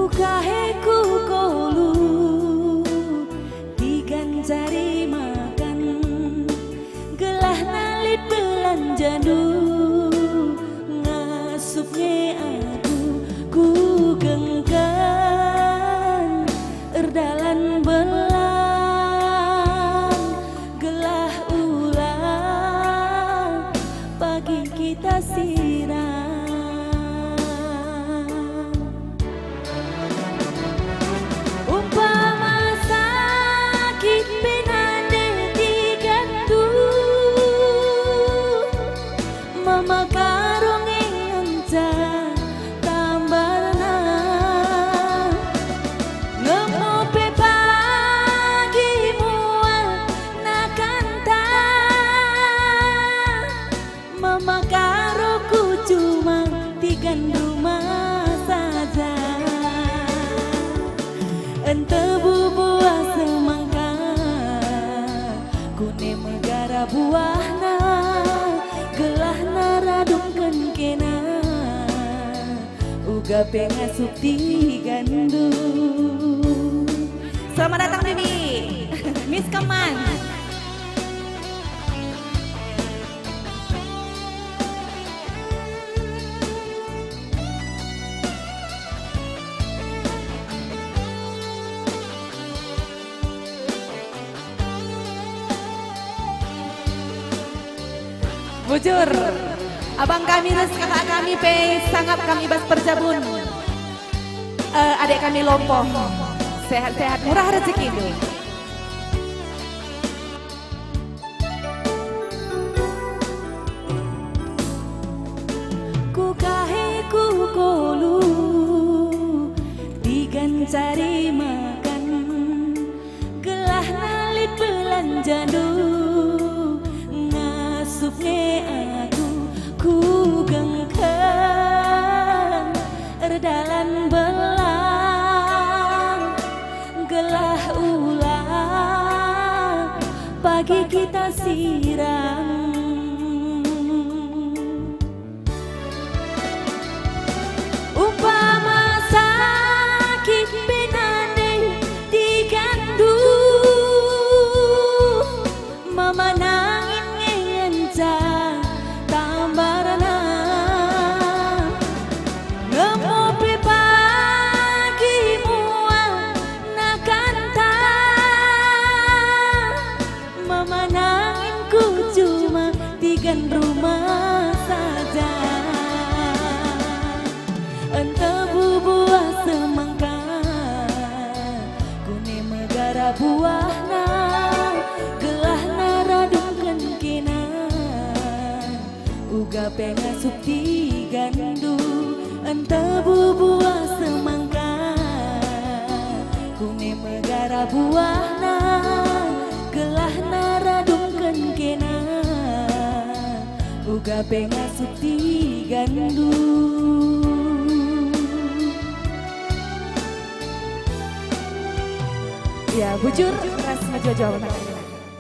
kaheku kolu digancari makan gelah nalit belanjanu ngasupnya aku ku gengkan erdalan belang gelah ulang pagi kita siram mama karong encan tambarna ngemope pagi mual nakanta mama karoku cuma tigan rumah saja ente buah semangka kune megara buahna gelah naradungkeun kena uga pengasup di gandum. Selamat datang Bibi Miss Keman. Bujur, abang kami res kakak kami pe sangat kami bas perjabun. Adik kami lompoh, sehat-sehat murah rezeki itu. Ku kaheku kolu digancari makan gelah nalit belanjanu ngasupnya aku ku gengkan erdalan belang gelah ulang pagi kita siram umpama sakit benande digandung mama nangin tambarana ngemope pagi mual nakanta mama nanginku cuma tigan rumah saja ente buah semangka kune megara buahna gelah naradungkeun kena uga pengasup di gandum ente buah semangka kune megara buahna gelah naradungkeun kena uga pengasup di gandum. Ya bujur ras ngejojo